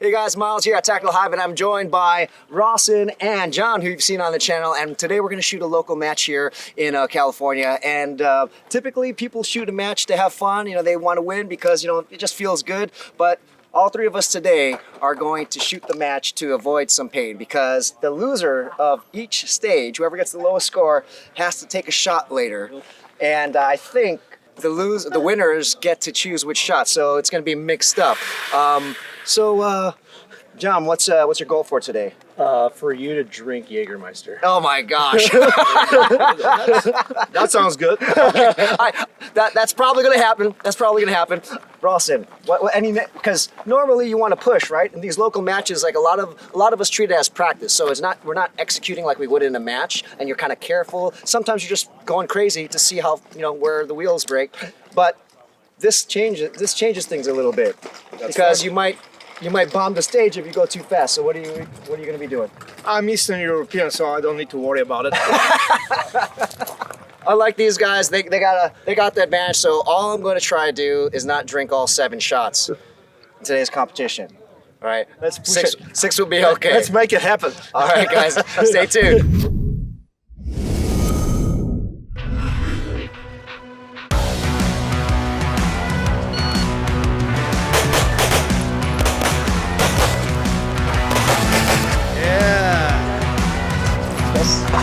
Hey guys, Myles here at Hyve, and I'm joined by Rossen and Jon, who you've seen on the channel. And today we're going to shoot a local match here in California. And typically people shoot a match to have fun. You know, they want to win because, you know, it just feels good. But all three of us today are going to shoot the match to avoid some pain, because the loser of each stage, whoever gets the lowest score, has to take a shot later. And I think the winners get to choose which shot, so it's going to be mixed up. Jon, what's your goal for today? For you to drink Jägermeister. Oh my gosh. That sounds good. That's probably gonna happen. That's probably gonna happen. Rossen, because normally you want to push, right? In these local matches, like a lot of us treat it as practice. So we're not executing like we would in a match, and you're kind of careful. Sometimes you're just going crazy to see how, you know, where the wheels break. But this changes things a little bit. Because you might bomb the stage if you go too fast. So what are you going to be doing? I'm Eastern European, so I don't need to worry about it. Unlike these guys, they got the advantage. So all I'm going to try to do is not drink all 7 shots in today's competition. All right, let's push it. 6 will be okay. Let's make it happen. All right, guys, stay tuned.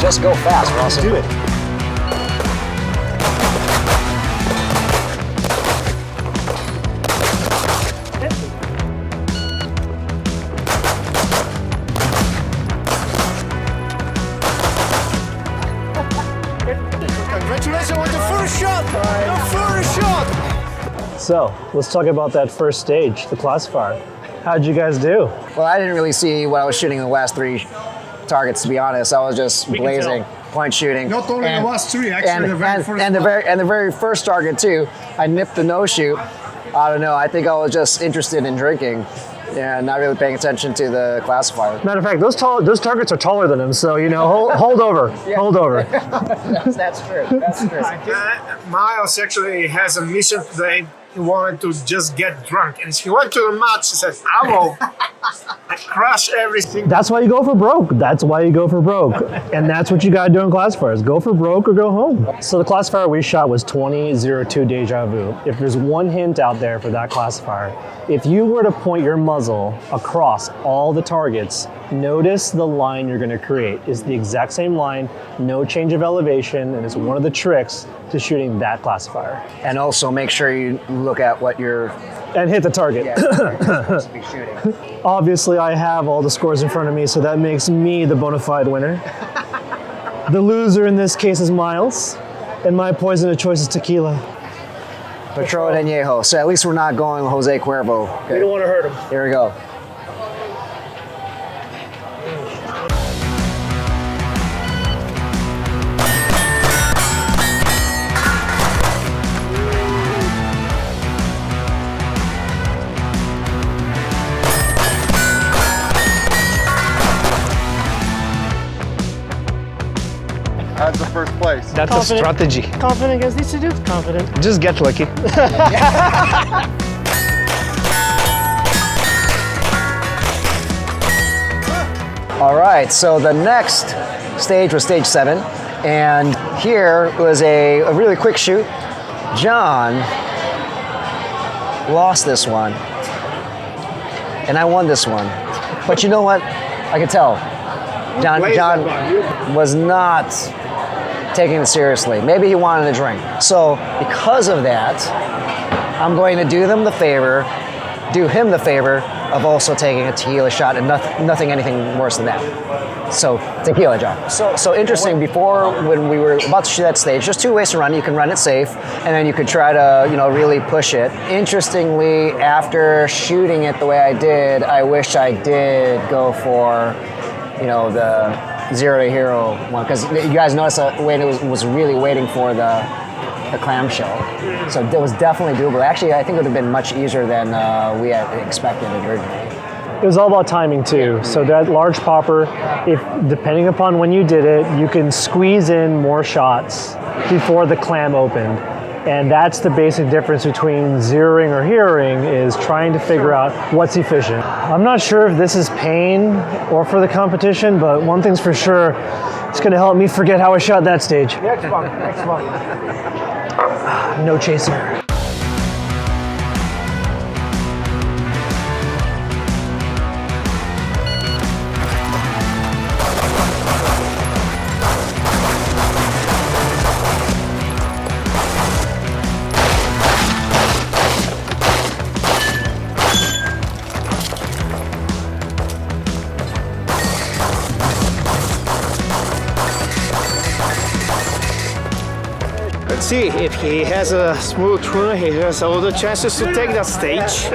Just go fast, Rossen. Do it. Congratulations on the first shot! The first shot! So, let's talk about that first stage, the classifier. How'd you guys do? Well, I didn't really see what I was shooting in the last 3 targets, to be honest. I was just blazing, point shooting. Not only the last 3, actually, the very first and the very first target too. I nipped the no shoot. I don't know. I think I was just interested in drinking and not really paying attention to the classifier. Matter of fact, those targets are taller than him, so, you know, hold over, hold over. That's true. That's true. Myles actually has a mission today. He wanted to just get drunk, and he went to the match. He said, "I will crush everything." That's why you go for broke. That's why you go for broke, and that's what you gotta do in classifiers. Go for broke or go home. So the classifier we shot was 20-02 Deja Vu. If there's one hint out there for that classifier, if you were to point your muzzle across all the targets, notice the line you're gonna create is the exact same line, no change of elevation, and it's one of the tricks to shooting that classifier. And also make sure you look at what you're... And hit the target. Yeah, supposed to be shooting. Obviously, I have all the scores in front of me, so that makes me the bona fide winner. The loser in this case is Myles, and my poison of choice is tequila. Patron Añejo. So at least we're not going Jose Cuervo. Okay. We don't want to hurt him. Here we go. That's the first place. That's a strategy. Confident against these two dudes? Confident. Just get lucky. All right, so the next stage was stage 7, and here was a really quick shoot. Jon lost this one, and I won this one. But you know what? I could tell. Jon was not taking it seriously. Maybe he wanted a drink. So because of that, I'm going to do him the favor of also taking a tequila shot, and anything worse than that. So tequila, Jon. So interesting. Before, when we were about to shoot that stage, there's 2 ways to run it. You can run it safe, and then you could try to, you know, really push it. Interestingly, after shooting it the way I did, I wish I did go for, you know, the 0 to hero one, because you guys noticed Wayne was really waiting for the clamshell. So it was definitely doable. Actually, I think it would have been much easier than we had expected originally. It was all about timing too. So that large popper, if depending upon when you did it, you can squeeze in more shots before the clam opened. And that's the basic difference between zeroing or heroing, is trying to figure out what's efficient. I'm not sure if this is pain or for the competition, but one thing's for sure, it's gonna help me forget how I shot that stage. Next one. No chaser. Let's see if he has a smooth run. He has all the chances to take that stage,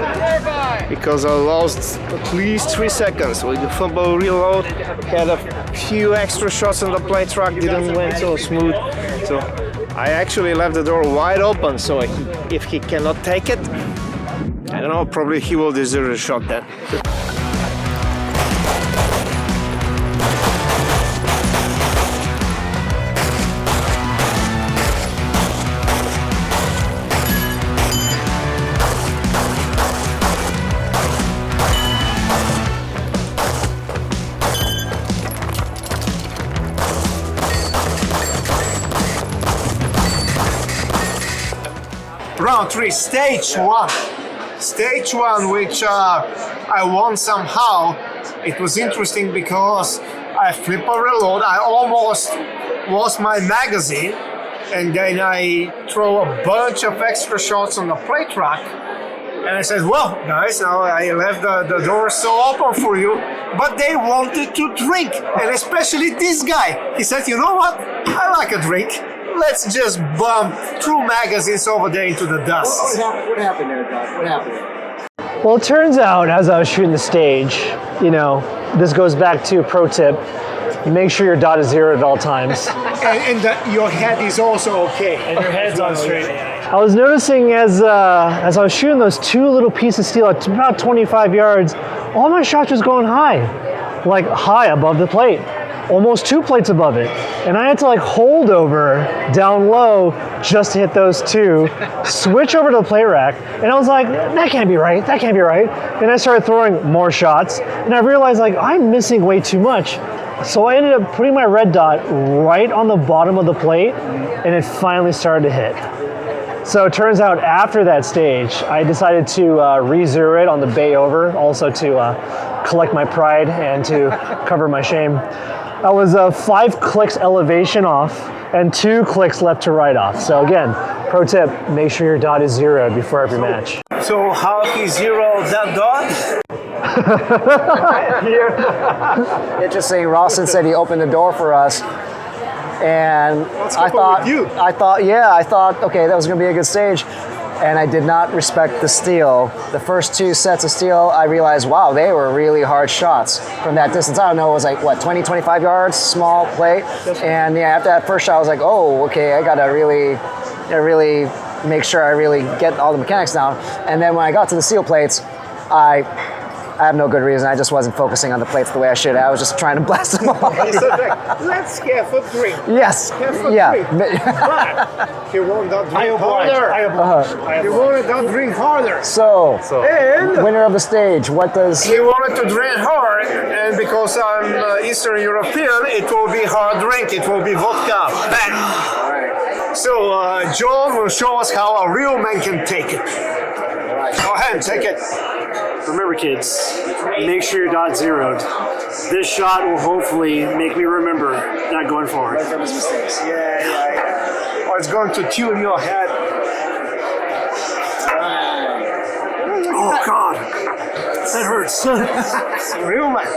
because I lost at least 3 seconds with the fumble reload. Had a few extra shots on the play track, didn't went so smooth. So I actually left the door wide open. So if he cannot take it, I don't know. Probably he will deserve a shot then. Round 3, stage 1. Stage 1, which I won somehow. It was interesting because I flip a reload. I almost lost my magazine, and then I throw a bunch of extra shots on the play track. And I said, well, guys, now I left the door so open for you, but they wanted to drink, and especially this guy. He said, you know what? I like a drink. Let's just bump 2 magazines over there into the dust. What happened there, Doug? What happened? Well, it turns out as I was shooting the stage, you know, this goes back to a pro tip, make sure your dot is 0 at all times. And your head is also okay. And your head's on straight. I was noticing as I was shooting those 2 little pieces of steel at about 25 yards, all my shots was going high, like high above the plate, almost 2 plates above it. And I had to like hold over down low just to hit those 2, switch over to the plate rack, and I was like, that can't be right, that can't be right. And I started throwing more shots, and I realized like I'm missing way too much. So I ended up putting my red dot right on the bottom of the plate, and it finally started to hit. So it turns out after that stage, I decided to re-zero it on the bay over, also to collect my pride and to cover my shame. I was 5 clicks elevation off and 2 clicks left to right off. So again, pro tip, make sure your dot is 0 before every match. So how he zeroed that dot? Interesting. Rossen said he opened the door for us, and I thought, okay, that was going to be a good stage, and I did not respect the steel. The first 2 sets of steel, I realized, wow, they were really hard shots from that distance. I don't know, it was like, what, 20, 25 yards, small plate, and yeah, after that first shot, I was like, oh, okay, I got to really make sure I really get all the mechanics down. And then when I got to the steel plates, I have no good reason. I just wasn't focusing on the plates the way I should. I was just trying to blast them all. Let's get a drink. Yes. Yeah. But he wanted that drink harder. He wanted that drink harder. So and winner of the stage, what does... He wanted to drink hard, and because I'm Eastern European, it will be hard drink. It will be vodka. Bang. So Jon will show us how a real man can take it. Go ahead, take it. Remember, kids, make sure your dot's zeroed. This shot will hopefully make me remember that going forward. Yeah. Or it's going to tune your head. Oh, God. That hurts. Real man.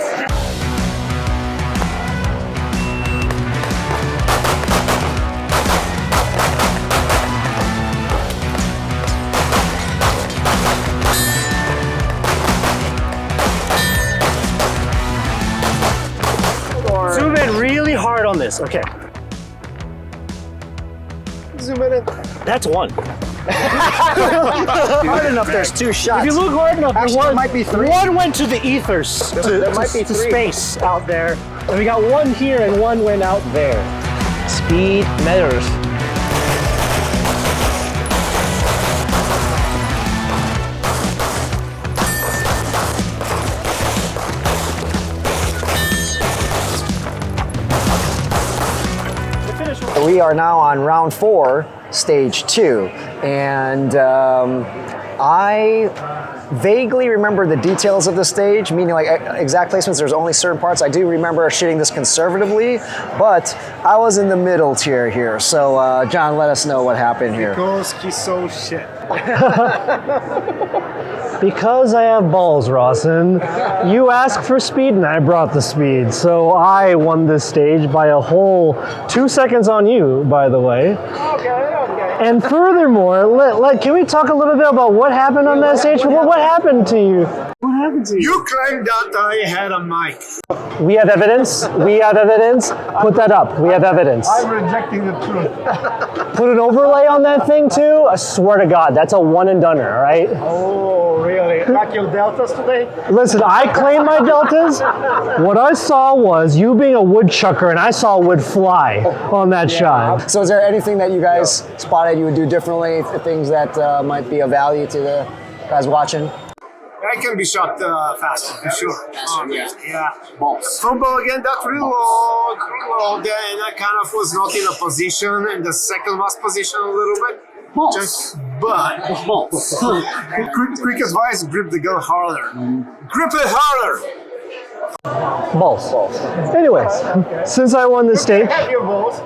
Zoom in really hard on this. Okay. Zoom in. That's 1. Hard enough, there's 2 shots. If you look hard enough, Actually, there might be 3. 1 went to the ethers, There might be to 3. space out there. And we got 1 here and 1 went out there. Speed matters. We are now on round 4, stage 2, and I vaguely remember the details of the stage, meaning like exact placements. There's only certain parts. I do remember shooting this conservatively, but I was in the middle tier here. So Jon, let us know what happened here. Because he's so shit. Because I have balls, Rossen. You asked for speed and I brought the speed. So I won this stage by a whole 2 seconds on you, by the way. Okay. And furthermore, can we talk a little bit about what happened on that stage? What happened to you? What happened to you? You claimed that I had a mic. We have evidence. Put that up. We have evidence. I'm rejecting the truth. Put an overlay on that thing too. I swear to God, that's a one and doneer, all right? Oh, really? Like your deltas today? Listen, I claim my deltas. What I saw was you being a woodchucker, and I saw a wood fly on that shot. So is there anything that you guys spotted you would do differently, things that might be of value to the guys watching? I can be shot faster, for sure. Yeah. Balls. Fumble again, that reload, then I kind of was not in a position, in the second last position a little bit. Balls. Quick advice, grip the gun harder. Grip it harder! Balls. Anyways, since I won this stage, Have your balls.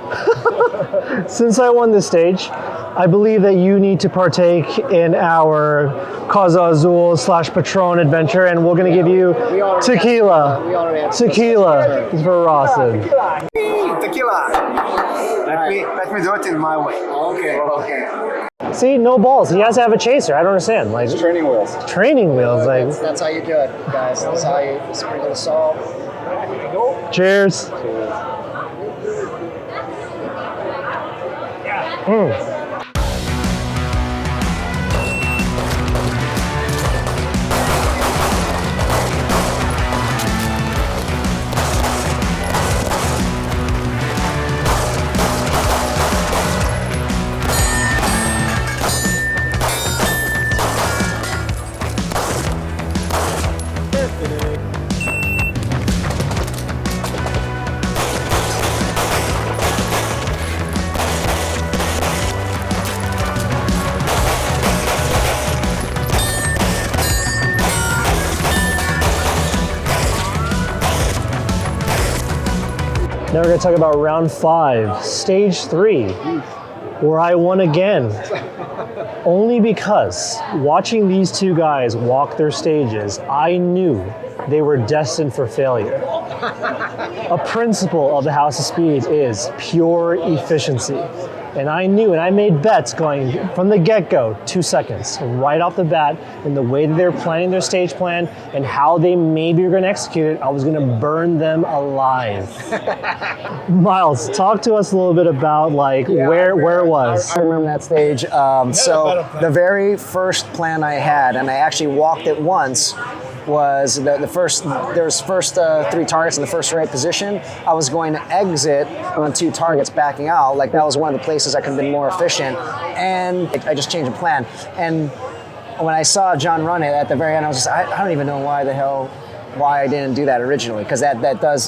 I believe that you need to partake in our Casa Azul / Patron adventure, and we're going to give you tequila. Tequila for Rossen. Tequila. Let me do it in my way. Okay. See, no balls. He has to have a chaser. I don't understand. Like Training wheels. training wheels. Like That's how you do it, guys. That's how you sprinkle the salt. cheers. Now we're going to talk about round 5, stage 3, where I won again. Only because watching these two guys walk their stages, I knew they were destined for failure. A principle of the House of Speed is pure efficiency. And I knew, and I made bets going from the get-go, 2 seconds, right off the bat, in the way that they were planning their stage plan and how they maybe were going to execute it. I was going to burn them alive. Myles, talk to us a little bit about where it was. I remember that stage. So the very first plan I had, and I actually walked it once, was there was first 3 targets in the first right position. I was going to exit on 2 targets backing out. Like that was one of the places I could have been more efficient. And I just changed the plan. And when I saw Jon run it at the very end, I was just, I don't even know why I didn't do that originally, because that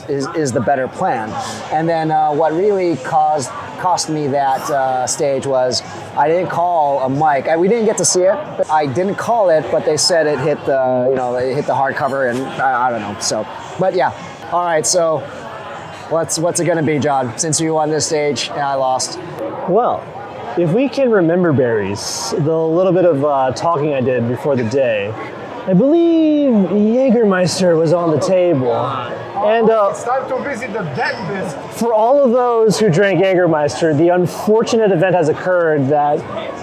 is the better plan. And then what really cost me that stage was I didn't call a mic. We didn't get to see it. But I didn't call it, but they said it hit the it hit the hardcover, and I don't know. So, but yeah. All right. So what's it gonna be, Jon? Since you won this stage and I lost. Well, if we can remember, berries, the little bit of talking I did before the day, I believe Jägermeister was on the table. And It's time to visit the dentist. for all of those who drank Jägermeister, the unfortunate event has occurred that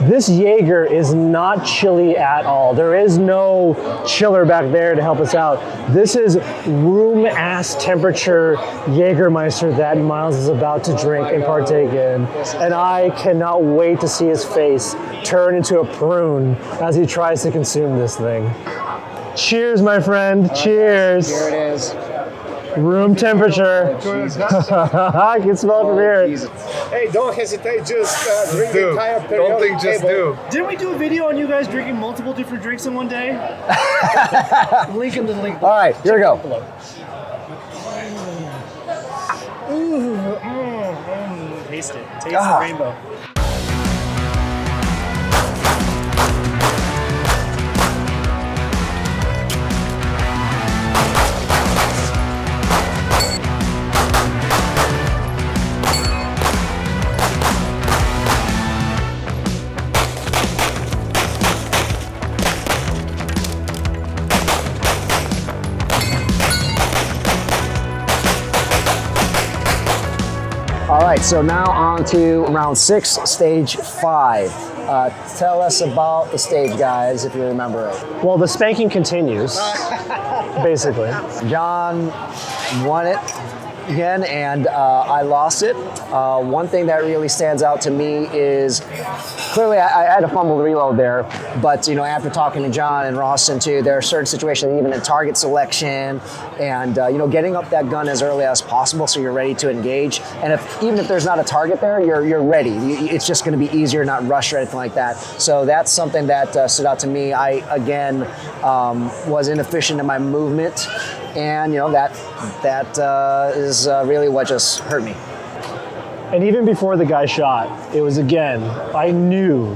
this Jaeger is not chilly at all. There is no chiller back there to help us out. This is room-ass temperature Jägermeister that Myles is about to drink and partake in. And I cannot wait to see his face turn into a prune as he tries to consume this thing. Cheers, my friend. Cheers. Here it is. Room temperature. I can smell it from here. Hey, don't hesitate, just drink the entire periodic Don't think, just table. do. Didn't we do a video on you guys drinking multiple different drinks in one day? Link in the link. All right, here we go. He Taste it. Taste the rainbow. All right, so now on to round 6, stage 5. Tell us about the stage, guys, if you remember it. Well, the spanking continues, basically. Jon won it again, and I lost it. One thing that really stands out to me is clearly I had a fumble reload there, but after talking to Jon and Rossen too, there are certain situations, even in target selection, and getting up that gun as early as possible so you're ready to engage. And even if there's not a target there, you're ready. It's just going to be easier, not rush or anything like that. So that's something that stood out to me. I again was inefficient in my movement. And that is really what just hurt me. And even before the guy shot, it was again, I knew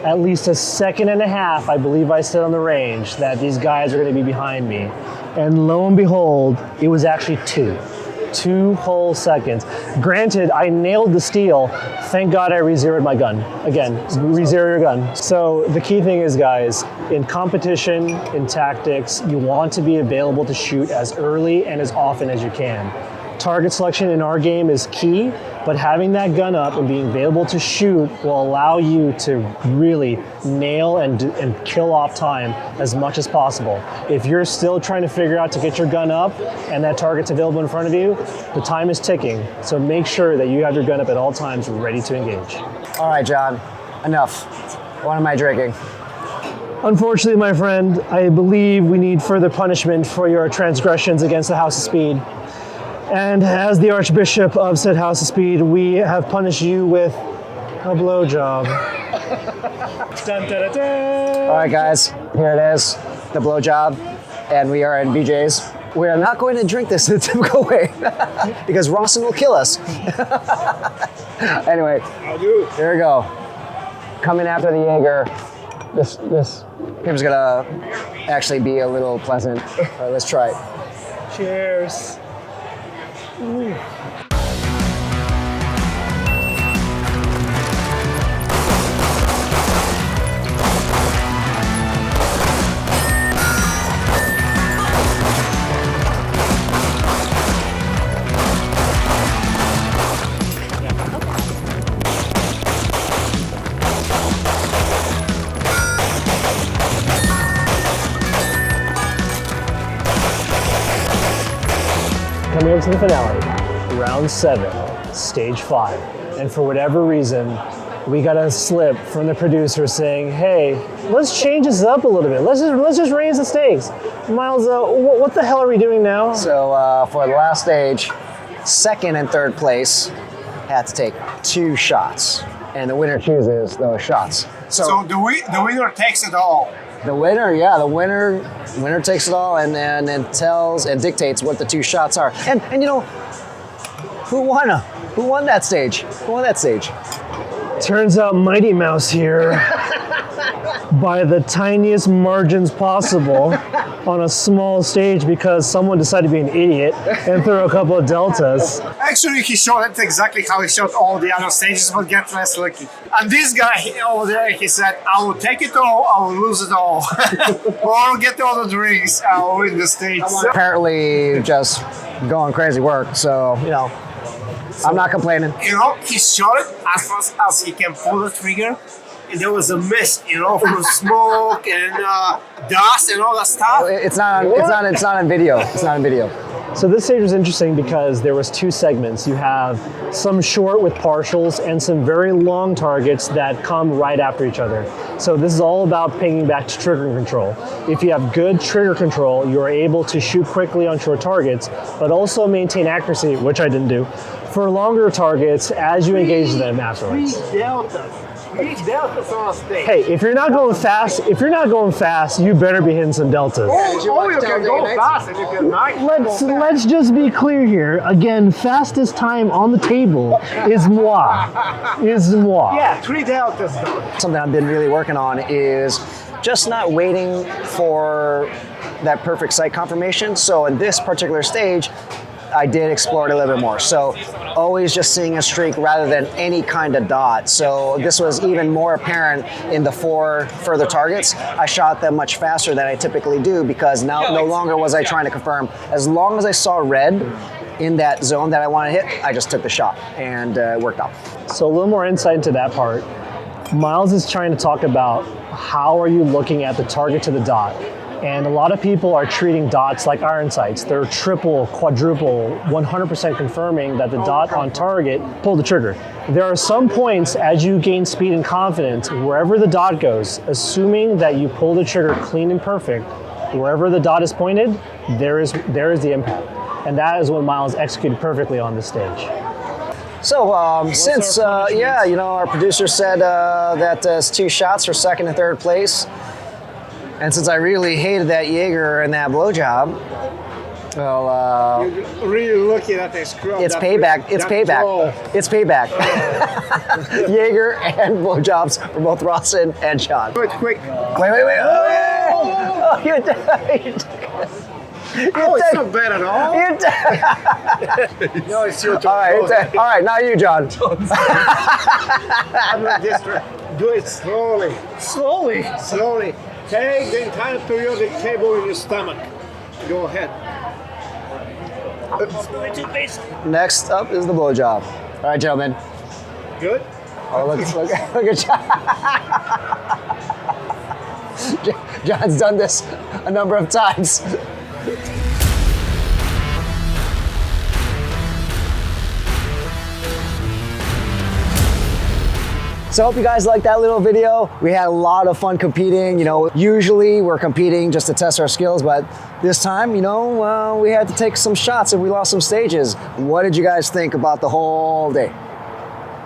at least a second and a half, I believe I said on the range, that these guys are going to be behind me. And lo and behold, it was actually 2 whole seconds. Granted, I nailed the steal. Thank God I re-zeroed my gun. Again, re-zero your gun. So the key thing is, guys, in competition, in tactics, you want to be available to shoot as early and as often as you can. Target selection in our game is key, but having that gun up and being available to shoot will allow you to really nail and kill off time as much as possible. If you're still trying to figure out to get your gun up and that target's available in front of you, the time is ticking. So make sure that you have your gun up at all times ready to engage. All right, Jon, enough. What am I drinking? Unfortunately, my friend, I believe we need further punishment for your transgressions against the House of Speed. And as the Archbishop of said House of Speed, we have punished you with a blowjob. Dun, dun, dun, dun. All right, guys, here it is, the blowjob, and we are in BJ's. We are not going to drink this in the typical way because Rossen will kill us. Anyway, here we go. Coming after the Jaeger. This here's gonna actually be a little pleasant. All right, let's try it. Cheers. Ooh. Coming up to the finale, round 7, stage 5. And for whatever reason, we got a slip from the producer saying, hey, let's change this up a little bit. Let's just raise the stakes. Myles, what the hell are we doing now? So for the last stage, 2nd and 3rd place had to take 2 shots. And the winner chooses those shots. So the winner takes it all. The winner takes it all and tells and dictates what the 2 shots are. And who won that stage? Who won that stage? Turns out Mighty Mouse here, by the tiniest margins possible, on a small stage because someone decided to be an idiot and throw a couple of deltas. Actually, he shot it exactly how he shot all the other stages, but get less lucky. And this guy over there, he said, I will take it all, I will lose it all. Or I'll get all the drinks, I will win the stage. Apparently just going crazy work, so, I'm not complaining. He shot it as fast as he can pull the trigger. And there was a mist, from smoke and dust and all that stuff. It's not on video. It's not on video. So this stage was interesting because there was 2 segments. You have some short with partials and some very long targets that come right after each other. So this is all about pinging back to trigger control. If you have good trigger control, you are able to shoot quickly on short targets, but also maintain accuracy, which I didn't do, for longer targets as you engage them afterwards. 3 deltas on stage. Hey, if you're not going fast, you better be hitting some deltas. Oh, you can go fast and you can nice. Let's just be clear here. Again, fastest time on the table is moi. Yeah, 3 deltas though. Something I've been really working on is just not waiting for that perfect sight confirmation. So in this particular stage, I did explore it a little bit more. So always just seeing a streak rather than any kind of dot. So this was even more apparent in the 4 further targets. I shot them much faster than I typically do because now no longer was I trying to confirm. As long as I saw red in that zone that I want to hit, I just took the shot and it worked out. So a little more insight into that part. Myles is trying to talk about how are you looking at the target to the dot. And a lot of people are treating dots like iron sights. They're triple, quadruple, 100% confirming that the dot on target, pull the trigger. There are some points as you gain speed and confidence, wherever the dot goes, assuming that you pull the trigger clean and perfect, wherever the dot is pointed, there is the impact. And that is what Myles executed perfectly on this stage. So since, our producer said that it's 2 shots for 2nd and 3rd place, and since I really hated that Jaeger and that blowjob, well, You're really looking at the screw. it's payback. It's payback. It's payback. Jaeger and blowjobs for both Rossen and Jon. Do it quick. Wait. Oh, you died. It's not bad at all. You died. No, it's your turn. All right, now you, Jon. Do it slowly. Slowly. Take the entire periodic table in your stomach. Go ahead. Next up is the blowjob. All right, gentlemen. Good? Oh, look at Jon. Jon's done this a number of times. So I hope you guys liked that little video. We had a lot of fun competing. Usually we're competing just to test our skills, but this time, we had to take some shots and we lost some stages. What did you guys think about the whole day?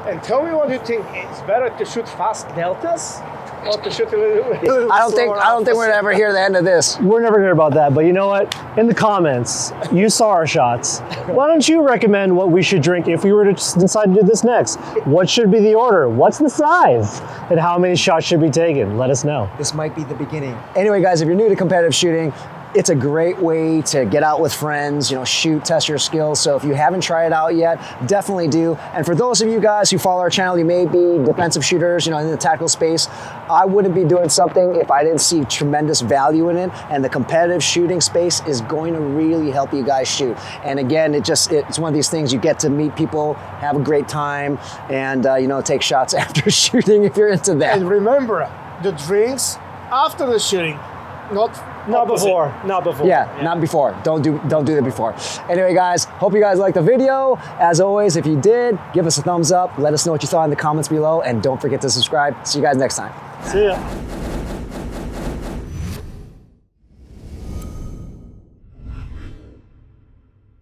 And tell me what you think. It's better to shoot fast deltas or to shoot a little I don't think we're gonna ever hear the end of this. We're never gonna hear about that, but you know what? In the comments, you saw our shots. Why don't you recommend what we should drink if we were to decide to do this next? What should be the order? What's the size? And how many shots should be taken? Let us know. This might be the beginning. Anyway, guys, if you're new to competitive shooting, it's a great way to get out with friends, shoot, test your skills. So if you haven't tried it out yet, definitely do. And for those of you guys who follow our channel, you may be defensive shooters, in the tactical space. I wouldn't be doing something if I didn't see tremendous value in it. And the competitive shooting space is going to really help you guys shoot. And again, it's one of these things you get to meet people, have a great time, and take shots after shooting if you're into that. And remember, the drinks after the shooting, not before. Yeah, not before. Don't do that before. Anyway, guys, hope you guys liked the video. As always, if you did, give us a thumbs up. Let us know what you thought in the comments below, and don't forget to subscribe. See you guys next time. See ya.